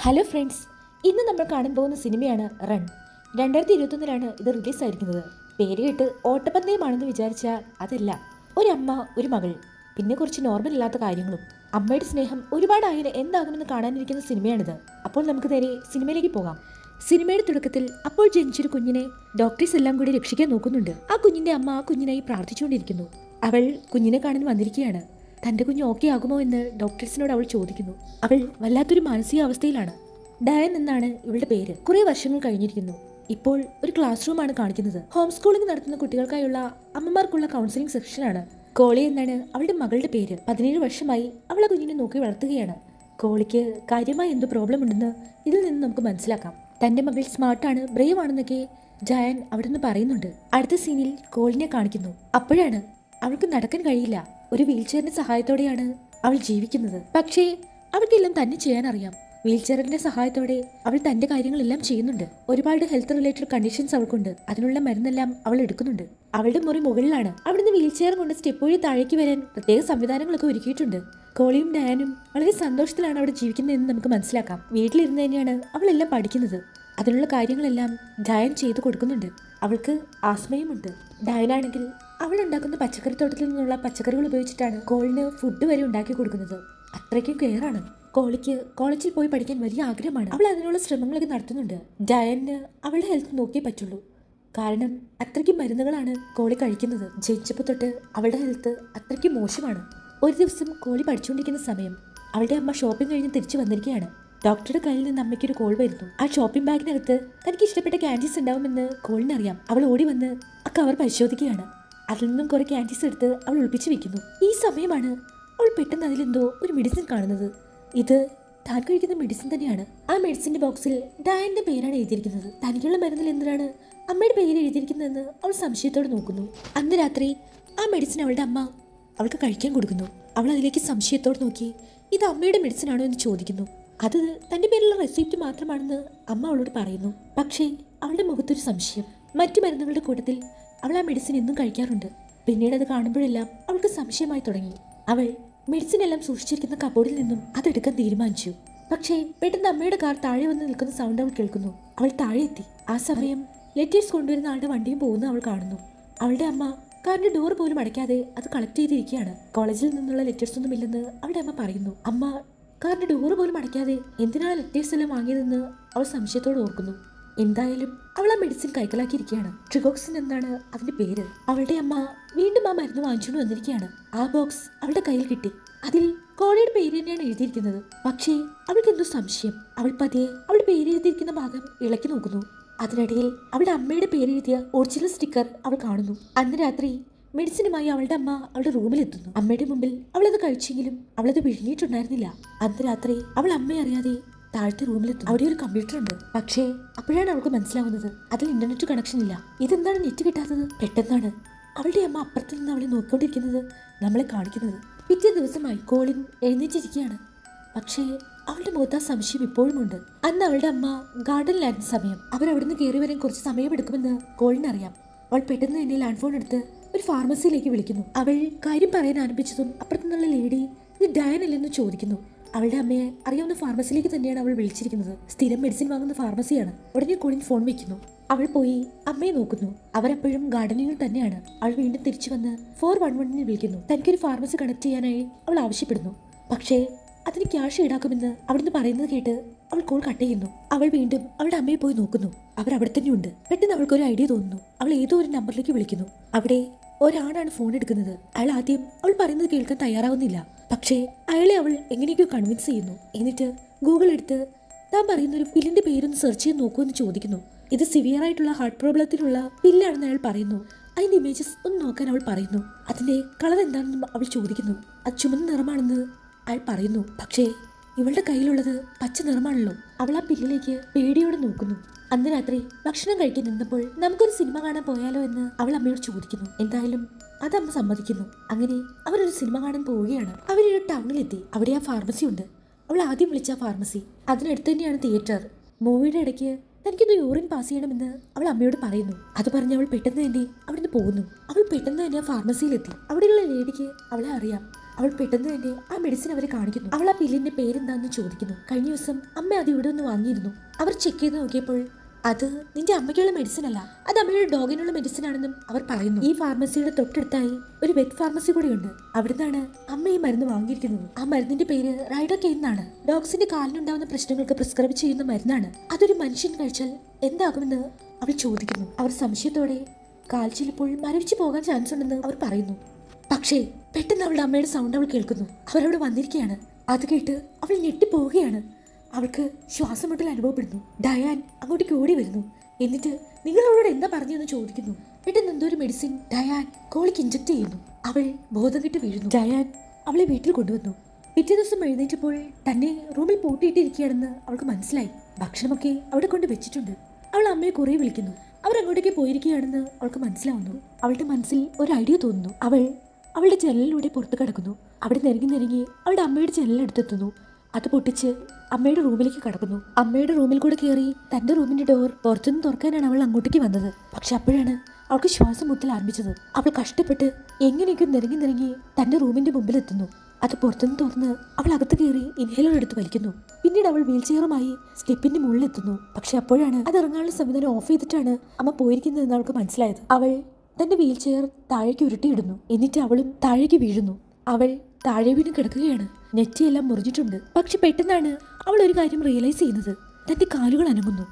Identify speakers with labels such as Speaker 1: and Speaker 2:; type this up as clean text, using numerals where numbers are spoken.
Speaker 1: Hello friends, ഇന്ന് നമ്മൾ കാണാൻ പോകുന്ന സിനിമയാണ് റൺ. 2021 ഇത് റിലീസായിരിക്കുന്നത്. പേര് കേട്ട് ഓട്ടപ്പന്തയമാണെന്ന് വിചാരിച്ചാൽ അതല്ല. ഒരമ്മ, ഒരു മകൾ, പിന്നെ കുറച്ച് നോർമൽ അല്ലാത്ത കാര്യങ്ങളും. അമ്മയുടെ സ്നേഹം ഒരുപാടായാലും എന്താകുമെന്ന് കാണാനിരിക്കുന്ന സിനിമയാണിത്. അപ്പോൾ നമുക്ക് നേരെ സിനിമയിലേക്ക് പോകാം. സിനിമയുടെ തുടക്കത്തിൽ അപ്പോൾ ജനിച്ചൊരു കുഞ്ഞിനെ ഡോക്ടേഴ്സ് എല്ലാം കൂടി രക്ഷിക്കാൻ നോക്കുന്നുണ്ട്. ആ കുഞ്ഞിന്റെ അമ്മ ആ കുഞ്ഞിനായി പ്രാർത്ഥിച്ചുകൊണ്ടിരിക്കുന്നു. അവൾ കുഞ്ഞിനെ കാണാൻ വന്നിരിക്കുകയാണ്. തന്റെ കുഞ്ഞ് ഓക്കെ ആകുമോ എന്ന് ഡോക്ടേഴ്സിനോട് അവൾ ചോദിക്കുന്നു. അവൾ വല്ലാത്തൊരു മാനസികാവസ്ഥയിലാണ്. ഡയൻ എന്നാണ് ഇവളുടെ പേര്. കുറെ വർഷങ്ങൾ കഴിഞ്ഞിരിക്കുന്നു. ഇപ്പോൾ ഒരു ക്ലാസ് റൂമാണ് കാണിക്കുന്നത്. ഹോം സ്കൂളിംഗ് നടത്തുന്ന കുട്ടികൾക്കായുള്ള അമ്മമാർക്കുള്ള കൗൺസിലിംഗ് സെക്ഷനാണ്. കോളി എന്നാണ് അവളുടെ മകളുടെ പേര്. 17 വർഷമായി അവളെ കുഞ്ഞിനെ നോക്കി വളർത്തുകയാണ്. കോളിക്ക് കാര്യമായ എന്തോ പ്രോബ്ലം ഉണ്ടെന്ന് ഇതിൽ നിന്ന് നമുക്ക് മനസ്സിലാക്കാം. തന്റെ മകൾ സ്മാർട്ടാണ്, ബ്രേവ് ആണെന്നൊക്കെ ജയൻ അവിടെ നിന്ന് പറയുന്നുണ്ട്. അടുത്ത സീനിൽ കോളിനെ കാണിക്കുന്നു. അപ്പോഴാണ് അവൾക്ക് നടക്കാൻ കഴിയില്ല. ഒരു വീൽചെയറിന്റെ സഹായത്തോടെയാണ് അവൾ ജീവിക്കുന്നത്. പക്ഷേ അവൾക്കെല്ലാം തന്നെ ചെയ്യാൻ അറിയാം. വീൽചെയറിന്റെ സഹായത്തോടെ അവൾ തന്റെ കാര്യങ്ങളെല്ലാം ചെയ്യുന്നുണ്ട്. ഒരുപാട് ഹെൽത്ത് റിലേറ്റഡ് കണ്ടീഷൻസ് അവൾക്കുണ്ട്. അതിനുള്ള മരുന്നെല്ലാം അവൾ എടുക്കുന്നുണ്ട്. അവളുടെ മുറി മുകളിലാണ്. അവിടുന്ന് വീൽചെയർ കൊണ്ട് സ്റ്റെപ്പ് വഴി താഴേക്ക് വരാൻ പ്രത്യേക സംവിധാനങ്ങളൊക്കെ ഒരുക്കിയിട്ടുണ്ട്. കോളിയും ഡയാനും വളരെ സന്തോഷത്തിലാണ് അവിടെ ജീവിക്കുന്നതെന്ന് നമുക്ക് മനസ്സിലാക്കാം. വീട്ടിലിരുന്ന് തന്നെയാണ് അവളെല്ലാം പഠിക്കുന്നത്. അതിനുള്ള കാര്യങ്ങളെല്ലാം ഡയൻ ചെയ്തു കൊടുക്കുന്നുണ്ട്. അവൾക്ക് ആസ്മയുമുണ്ട്. ഡയനാണെങ്കിൽ അവൾ ഉണ്ടാക്കുന്ന പച്ചക്കറിത്തോട്ടത്തിൽ നിന്നുള്ള പച്ചക്കറികൾ ഉപയോഗിച്ചിട്ടാണ് കോളിന് ഫുഡ് വരെ ഉണ്ടാക്കി കൊടുക്കുന്നത്. അത്രയ്ക്കും കെയറാണ്. കോളിക്ക് കോളേജിൽ പോയി പഠിക്കാൻ വലിയ ആഗ്രഹമാണ്. അവൾ അതിനുള്ള ശ്രമങ്ങളൊക്കെ നടത്തുന്നുണ്ട്. ഡയന് അവളുടെ ഹെൽത്ത് നോക്കിയേ പറ്റുള്ളൂ. കാരണം അത്രയ്ക്കും മരുന്നുകളാണ് കോളി കഴിക്കുന്നത്. ജനിച്ചപ്പോൾ തൊട്ട് അവളുടെ ഹെൽത്ത് അത്രയ്ക്കും മോശമാണ്. ഒരു ദിവസം കോളി പഠിച്ചുകൊണ്ടിരിക്കുന്ന സമയം അവളുടെ അമ്മ ഷോപ്പിംഗ് കഴിഞ്ഞ് തിരിച്ചു വന്നിരിക്കുകയാണ്. ഡോക്ടറുടെ കയ്യിൽ നിന്ന് അമ്മയ്ക്കൊരു കോൾ വരുന്നു. ആ ഷോപ്പിംഗ് ബാഗിനകത്ത് തനിക്ക് ഇഷ്ടപ്പെട്ട ക്യാൻഡീസ് ഉണ്ടാവുമെന്ന് കോളിനറിയാം. അവൾ ഓടി വന്ന് ആ കവർ പരിശോധിക്കുകയാണ്. അതിൽ നിന്നും കുറെ ക്യാൻഡീസ് എടുത്ത് അവൾ ഒളിപ്പിച്ചു വെക്കുന്നു. ഈ സമയമാണ് അവൾ പെട്ടെന്ന് അതിലെന്തോ ഒരു മെഡിസിൻ കാണുന്നത്. ഇത് താൻ കഴിക്കുന്ന മെഡിസിൻ തന്നെയാണ്. ആ മെഡിസിന്റെ ബോക്സിൽ ഡയന്റെ പേരാണ് എഴുതിയിരിക്കുന്നത്. തനിക്കുള്ള മരുന്നിൽ എന്തിനാണ് അമ്മയുടെ പേര് എഴുതിയിരിക്കുന്നതെന്ന് അവൾ സംശയത്തോടെ നോക്കുന്നു. അന്ന് രാത്രി ആ മെഡിസിൻ അവളുടെ അമ്മ അവൾക്ക് കഴിക്കാൻ കൊടുക്കുന്നു. അവൾ അതിലേക്ക് സംശയത്തോടെ നോക്കി ഇത് അമ്മയുടെ മെഡിസിൻ ആണോ എന്ന് ചോദിക്കുന്നു. അത് തന്റെ പേരിലുള്ള റെസിപ്റ്റ് മാത്രമാണെന്ന് അമ്മ അവളോട് പറയുന്നു. പക്ഷേ അവളുടെ മുഖത്തൊരു സംശയം. മറ്റു മരുന്നുകളുടെ കൂട്ടത്തിൽ അവൾ ആ മെഡിസിൻ എന്നും കഴിക്കാറുണ്ട്. പിന്നീട് അത് കാണുമ്പോഴെല്ലാം അവൾക്ക് സംശയമായി തുടങ്ങി. അവൾ മെഡിസിൻ എല്ലാം സൂക്ഷിച്ചിരിക്കുന്ന കബോർഡിൽ നിന്നും അതെടുക്കാൻ തീരുമാനിച്ചു. പക്ഷേ പെട്ടെന്ന് അമ്മയുടെ കാർ താഴെ വന്ന് നിൽക്കുന്ന സൗണ്ട് അവൾ കേൾക്കുന്നു. അവൾ താഴെ എത്തി. ആ സമയം ലെറ്റേഴ്സ് കൊണ്ടുവരുന്ന ആളുടെ വണ്ടിയും പോകുന്ന അവൾ കാണുന്നു. അവളുടെ അമ്മ കാറിന്റെ ഡോർ പോലും അടയ്ക്കാതെ അത് കളക്ട് ചെയ്തിരിക്കുകയാണ്. കോളേജിൽ നിന്നുള്ള ലെറ്റേഴ്സ് ഒന്നും ഇല്ലെന്ന് അവളുടെ അമ്മ പറയുന്നു. അമ്മ കാറിന്റെ ഡോറ് പോലും അടയ്ക്കാതെ എന്തിനാണ് ലെറ്റേഴ്സ് എല്ലാം വാങ്ങിയതെന്ന് അവൾ സംശയത്തോടെ ഓർക്കുന്നു. എന്തായാലും അവൾ ആ മെഡിസിൻ കൈക്കലാക്കിയിരിക്കുകയാണ്. ട്രിഗോക്സിൻ എന്നാണ് അതിന്റെ പേര്. അവളുടെ അമ്മ വീണ്ടും ആ മരുന്ന് വാങ്ങിച്ചുകൊണ്ട് വന്നിരിക്കുകയാണ്. ആ ബോക്സ് അവളുടെ കയ്യിൽ കിട്ടി. അതിൽ കോളിയുടെ പേര് തന്നെയാണ് എഴുതിയിരിക്കുന്നത്. പക്ഷേ അവൾക്ക് എന്തോ സംശയം. അവൾ പതിയെ അവളുടെ പേര് എഴുതിയിരിക്കുന്ന ഭാഗം ഇളക്കി നോക്കുന്നു. അതിനിടയിൽ അവളുടെ അമ്മയുടെ പേരെഴുതിയ ഒറിജിനൽ സ്റ്റിക്കർ അവൾ കാണുന്നു. അന്ന് രാത്രി മെഡിസിനുമായി അവളുടെ അമ്മ അവളുടെ റൂമിലെത്തുന്നു. അമ്മയുടെ മുമ്പിൽ അവളത് കഴിച്ചെങ്കിലും അവളത് വിഴുങ്ങിയിട്ടുണ്ടായിരുന്നില്ല. അന്ന് രാത്രി അവൾ അമ്മയെ അറിയാതെ താഴത്തെ റൂമിലെത്തുന്നു. അവിടെ ഒരു കമ്പ്യൂട്ടർ ഉണ്ട്. പക്ഷേ അപ്പോഴാണ് അവൾക്ക് മനസ്സിലാവുന്നത് അതിൽ ഇന്റർനെറ്റ് കണക്ഷൻ ഇല്ല. ഇതെന്താണ് നെറ്റ് കിട്ടാത്തത്? പെട്ടെന്നാണ് അവളുടെ അമ്മ അപ്പുറത്ത് നിന്ന് അവളെ നോക്കിക്കൊണ്ടിരിക്കുന്നത് നമ്മളെ കാണിക്കുന്നത്. പിറ്റേ ദിവസമായി കോളിൻ എഴുന്നേറ്റിരിക്കുകയാണ്. പക്ഷേ അവളുടെ മുഖത്ത് ആ സംശയം ഇപ്പോഴും ഉണ്ട്. അന്ന് അവളുടെ അമ്മ ഗാർഡനിലായിരുന്ന സമയം അവരവിടുന്ന് കയറി വരാൻ കുറച്ച് സമയമെടുക്കുമെന്ന് കോളിനറിയാം. അവൾ പെട്ടെന്ന് തന്നെ ലാൻഡ് ഫോൺ എടുത്ത് ഒരു ഫാർമസിയിലേക്ക് വിളിക്കുന്നു. അവൾ കാര്യം പറയാൻ ആരംഭിച്ചതും അപ്പുറത്തുനിന്നുള്ള ലേഡി ഇത് ഡയൻ അല്ലെന്ന് ചോദിക്കുന്നു. അവളുടെ അമ്മയെ അറിയാവുന്ന ഫാർമസിയിലേക്ക് തന്നെയാണ് അവൾ വിളിച്ചിരിക്കുന്നത്. സ്ഥിരം മെഡിസിൻ വാങ്ങുന്ന ഫാർമസിയാണ്. ഉടനെ കോളിൻ ഫോൺ വെക്കുന്നു. അവൾ പോയി അമ്മയെ നോക്കുന്നു. അവരപ്പോഴും ഗാർഡനിങ്ങിൽ തന്നെയാണ്. അവൾ വീണ്ടും തിരിച്ചു വന്ന് 411 വിളിക്കുന്നു. തനിക്കൊരു ഫാർമസി കണക്ട് ചെയ്യാനായി അവൾ ആവശ്യപ്പെടുന്നു. പക്ഷേ അതിന് ക്യാഷ് ഈടാക്കുമെന്ന് അവിടുന്ന് പറയുന്നത് കേട്ട് അവൾ കോൾ കട്ട് ചെയ്യുന്നു. അവൾ വീണ്ടും അവളുടെ അമ്മയെ പോയി നോക്കുന്നു. അവർ അവിടെ തന്നെയുണ്ട്. പെട്ടെന്ന് അവൾക്കൊരു ഐഡിയ തോന്നുന്നു. അവൾ ഏതോ ഒരു നമ്പറിലേക്ക് വിളിക്കുന്നു. അവിടെ ഒരാണാണ് ഫോൺ എടുക്കുന്നത്. അയാൾ ആദ്യം അവൾ പറയുന്നത് കേൾക്കാൻ തയ്യാറാവുന്നില്ല. പക്ഷേ അയാളെ അവൾ എങ്ങനെയൊക്കെയോ കൺവിൻസ് ചെയ്യുന്നു. എന്നിട്ട് ഗൂഗിൾ എടുത്ത് താൻ പറയുന്ന ഒരു പില്ലിന്റെ പേരൊന്ന് സെർച്ച് ചെയ്ത് നോക്കൂ എന്ന് ചോദിക്കുന്നു. ഇത് സിവിയർ ആയിട്ടുള്ള ഹാർട്ട് പ്രോബ്ലത്തിലുള്ള പില്ലാണെന്ന് അയാൾ പറയുന്നു. അതിന്റെ ഇമേജസ് ഒന്ന് നോക്കാൻ അവൾ പറയുന്നു. അതിന്റെ കളർ എന്താണെന്ന് അവൾ ചോദിക്കുന്നു. അത് ചുമന്ന നിറമാണെന്ന് അയാൾ പറയുന്നു. പക്ഷേ ഇവളുടെ കയ്യിലുള്ളത് പച്ച നിറമാണല്ലോ. അവൾ ആ പില്ലിലേക്ക് പേടിയോടെ നോക്കുന്നു. അന്ന് രാത്രി ഭക്ഷണം കഴിക്കാൻ നിന്നപ്പോൾ നമുക്കൊരു സിനിമ കാണാൻ പോയാലോ എന്ന് അവൾ അമ്മയോട് ചോദിക്കുന്നു. എന്തായാലും അത് അമ്മ സമ്മതിക്കുന്നു. അങ്ങനെ അവരൊരു സിനിമ കാണാൻ പോവുകയാണ്. അവരൊരു ടൗണിലെത്തി. അവിടെ ആ ഫാർമസി ഉണ്ട്. അവൾ ആദ്യം വിളിച്ച ഫാർമസി. അതിനടുത്ത് തന്നെയാണ് തിയേറ്റർ. മൂവിയുടെ ഇടയ്ക്ക് തനിക്കൊന്ന് യൂറിൻ പാസ് ചെയ്യണമെന്ന് അവൾ അമ്മയോട് പറയുന്നു. അത് പറഞ്ഞ് അവൾ പെട്ടെന്ന് തന്നെ അവിടുന്ന് പോകുന്നു. അവൾ പെട്ടെന്ന് തന്നെ ആ ഫാർമസിയിലെത്തി. അവിടെയുള്ള ലേഡിക്ക് അവളെ അറിയാം. അവൾ പെട്ടെന്ന് തന്നെ ആ മെഡിസിൻ അവരെ കാണിക്കുന്നു. അവൾ ആ പില്ലിന്റെ പേരെന്താണെന്ന് ചോദിക്കുന്നു. കഴിഞ്ഞ ദിവസം അമ്മ അത് ഇവിടെ ഒന്ന് വാങ്ങിയിരുന്നു. അവർ ചെക്ക് ചെയ്ത് നോക്കിയപ്പോൾ അത് നിന്റെ അമ്മയ്ക്കുള്ള മെഡിസിൻ അല്ല, അത് അമ്മയുടെ ഡോഗിനുള്ള മെഡിസിൻ ആണെന്നും അവർ പറയുന്നു. ഈ ഫാർമസിയുടെ തൊട്ടടുത്തായി ഒരു വെറ്റ് ഫാർമസി കൂടിയുണ്ട്. അവിടുന്നാണ് അമ്മ ഈ മരുന്ന് വാങ്ങിയിരിക്കുന്നത്. ആ മരുന്നിന്റെ പേര് റൈഡോക്കെയിൻ എന്നാണ്. ഡോഗ്സിന്റെ കാലിനുണ്ടാവുന്ന പ്രശ്നങ്ങൾക്ക് പ്രിസ്ക്രൈബ് ചെയ്യുന്ന മരുന്നാണ്. അതൊരു മനുഷ്യൻ കഴിച്ചാൽ എന്താകുമെന്ന് അവൾ ചോദിക്കുന്നു. അവർ സംശയത്തോടെ കാൽ ചിലപ്പോൾ മരവിച്ചു പോകാൻ ചാൻസ് ഉണ്ടെന്ന് അവർ പറയുന്നു. പക്ഷേ പെട്ടെന്ന് അവളുടെ അമ്മയുടെ സൗണ്ട് അവൾ കേൾക്കുന്നു. അവരവിടെ വന്നിരിക്കുകയാണ്. അത് കേട്ട് അവൾ ഞെട്ടിപ്പോവുകയാണ്. അവൾക്ക് ശ്വാസം മുട്ടൽ അനുഭവപ്പെടുന്നു. ഡയാൻ അങ്ങോട്ടേക്ക് ഓടി വരുന്നു. എന്നിട്ട് നിങ്ങൾ അവളോട് എന്താ പറഞ്ഞതെന്ന് ചോദിക്കുന്നു. പെട്ടെന്ന് എന്തോ ഒരു മെഡിസിൻ ഡയാൻ കോളിക്ക് ഇഞ്ചക്ട് ചെയ്യുന്നു. അവൾ ബോധം കെട്ട് വീഴുന്നു. ഡയാൻ അവളെ വീട്ടിൽ കൊണ്ടുവന്നു. പിറ്റേ ദിവസം എഴുന്നേറ്റപ്പോൾ തന്നെ റൂമിൽ പൂട്ടിയിട്ടിരിക്കുകയാണെന്ന് അവൾക്ക് മനസ്സിലായി. ഭക്ഷണമൊക്കെ അവിടെ കൊണ്ട് വെച്ചിട്ടുണ്ട്. അവൾ അമ്മയെ കുറേ വിളിക്കുന്നു. അവർ അങ്ങോട്ടേക്ക് പോയിരിക്കുകയാണെന്ന് അവൾക്ക് മനസ്സിലാവുന്നു. അവളുടെ മനസ്സിൽ ഒരു ഐഡിയ തോന്നുന്നു. അവൾ അവളുടെ ജനലിലൂടെ പുറത്ത് കിടക്കുന്നു. അവിടെ നിരങ്ങി അവളുടെ അമ്മയുടെ ജനലിനടുത്തെത്തുന്നു. അത് പൊട്ടിച്ച് അമ്മയുടെ റൂമിലേക്ക് കടക്കുന്നു. അമ്മയുടെ റൂമിൽ കൂടെ കയറി തന്റെ റൂമിന്റെ ഡോർ പുറത്തുനിന്ന് തുറക്കാനാണ് അവൾ അങ്ങോട്ടേക്ക് വന്നത്. പക്ഷെ അപ്പോഴാണ് അവൾക്ക് ശ്വാസം മുട്ടൽ ആരംഭിച്ചത്. അവൾ കഷ്ടപ്പെട്ട് എങ്ങനെയൊക്കെ നിരങ്ങി തന്റെ റൂമിന്റെ മുമ്പിലെത്തുന്നു. അത് പുറത്തുനിന്ന് തുറന്ന് അവൾ അകത്ത് കയറി ഇൻഹേലർ എടുത്ത് വലിക്കുന്നു. പിന്നീട് അവൾ വീൽ ചെയറുമായി സ്റ്റെപ്പിന്റെ മുകളിലെത്തുന്നു. പക്ഷെ അപ്പോഴാണ് അത് ഇറങ്ങാനുള്ള സംവിധാനം ഓഫ് ചെയ്തിട്ടാണ് അമ്മ പോയിരിക്കുന്നതെന്ന് അവൾക്ക് മനസ്സിലായത്. അവൾ തന്റെ വീൽ ചെയർ താഴേക്ക് ഉരുട്ടിയിടുന്നു. എന്നിട്ട് അവളും താഴേക്ക് വീഴുന്നു. അവൾ താഴെ വീണ് കിടക്കുകയാണ്. നെറ്റിയെല്ലാം മുറിഞ്ഞിട്ടുണ്ട്. പക്ഷെ പെട്ടെന്നാണ് അവൾ ഒരു കാര്യം റിയലൈസ് ചെയ്യുന്നത്. തന്റെ കാലുകൾ അനങ്ങുന്നു.